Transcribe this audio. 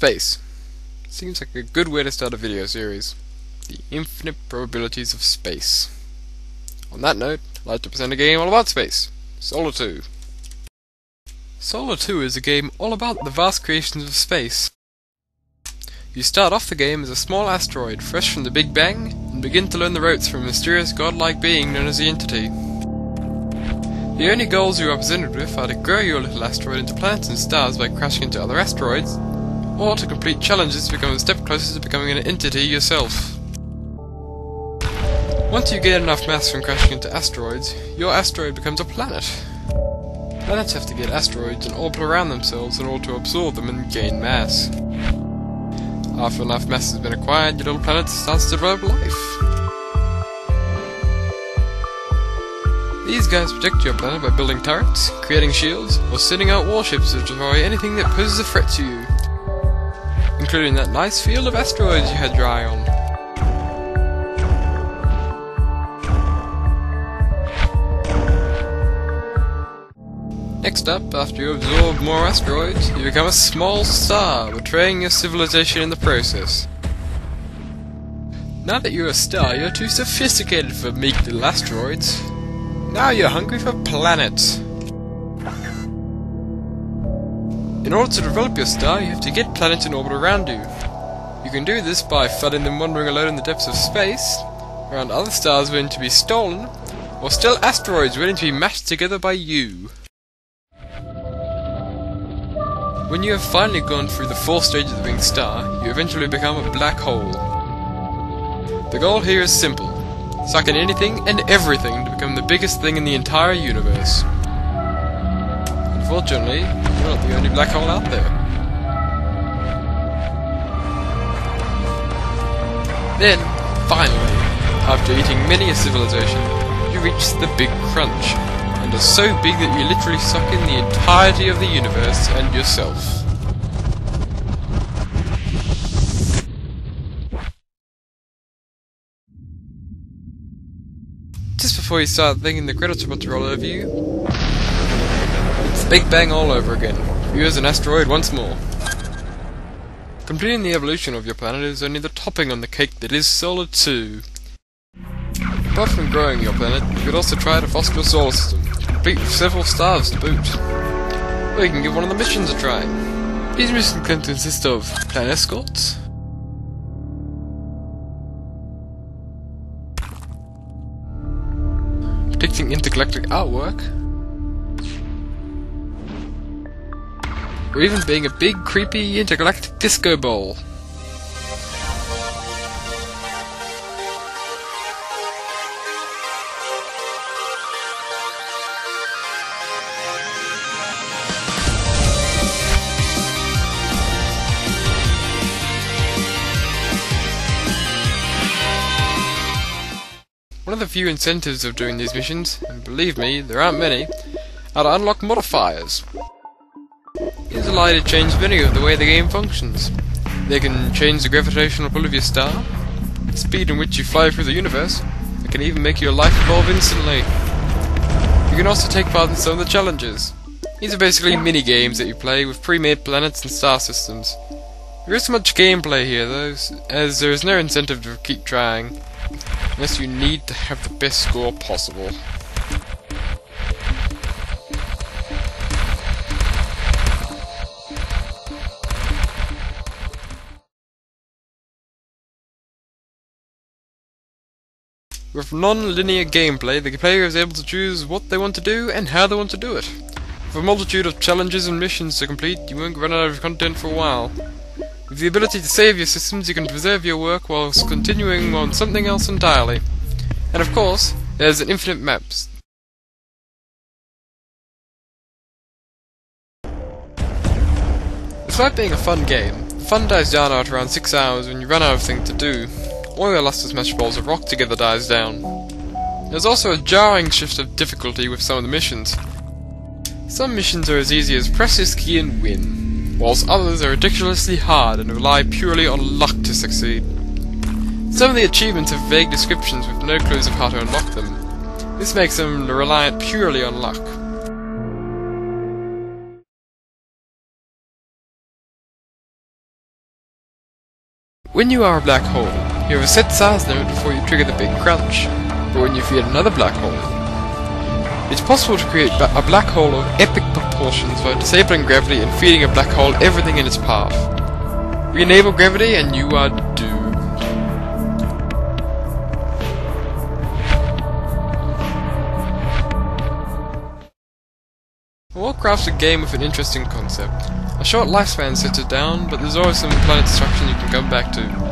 Space. Seems like a good way to start a video series. The infinite probabilities of space. On that note, I'd like to present a game all about space. Solar 2. Solar 2 is a game all about the vast creations of space. You start off the game as a small asteroid fresh from the Big Bang, and begin to learn the ropes from a mysterious godlike being known as the Entity. The only goals you are presented with are to grow your little asteroid into planets and stars by crashing into other asteroids, or to complete challenges to become a step closer to becoming an entity yourself. Once you gain enough mass from crashing into asteroids, your asteroid becomes a planet. Planets have to get asteroids and orbit around themselves in order to absorb them and gain mass. After enough mass has been acquired, your little planet starts to develop life. These guys protect your planet by building turrets, creating shields, or sending out warships to destroy anything that poses a threat to you, including that nice field of asteroids you had your eye on. Next up, after you absorb more asteroids, you become a small star, betraying your civilization in the process. Now that you're a star, you're too sophisticated for meek little asteroids. Now you're hungry for planets. In order to develop your star, you have to get planets in orbit around you. You can do this by flooding them wandering alone in the depths of space, around other stars waiting to be stolen, or still asteroids waiting to be mashed together by you. When you have finally gone through the 4 stages of being a star, you eventually become a black hole. The goal here is simple. Suck in anything and everything to become the biggest thing in the entire universe. Unfortunately, you're not the only black hole out there. Then, finally, after eating many a civilization, you reach the Big Crunch, and are so big that you literally suck in the entirety of the universe and yourself. Just before you start thinking the credits are about to roll over you, it's the Big Bang all over again. You as an asteroid once more. Completing the evolution of your planet is only the topping on the cake that is Solar 2. Apart from growing your planet, you could also try to foster your solar system, complete with several stars to boot. Or you can give one of the missions a try. These missions can consist of planet escorts, predicting intergalactic artwork, or even being a big creepy intergalactic disco ball. One of the few incentives of doing these missions, and believe me, there aren't many, are to unlock modifiers. These allow you to change many of the way the game functions. They can change the gravitational pull of your star, the speed in which you fly through the universe, and can even make your life evolve instantly. You can also take part in some of the challenges. These are basically mini-games that you play with pre-made planets and star systems. There isn't much gameplay here though, as there is no incentive to keep trying, unless you need to have the best score possible. With non-linear gameplay, the player is able to choose what they want to do and how they want to do it. With a multitude of challenges and missions to complete, you won't run out of content for a while. With the ability to save your systems, you can preserve your work whilst continuing on something else entirely. And of course, there's an infinite maps. Despite being a fun game, the fun dies down after around 6 hours when you run out of things to do, or your lust to smash balls of rock together dies down. There's also a jarring shift of difficulty with some of the missions. Some missions are as easy as press this key and win, whilst others are ridiculously hard and rely purely on luck to succeed. Some of the achievements have vague descriptions with no clues of how to unlock them. This makes them reliant purely on luck. When you are a black hole, you have a set size limit before you trigger the big crunch. But when you feed another black hole, it's possible to create a black hole of epic proportions by disabling gravity and feeding a black hole everything in its path. Re-enable gravity and you are doomed. Warcraft's a game with an interesting concept. A short lifespan sets it down, but there's always some planet destruction you can come back to.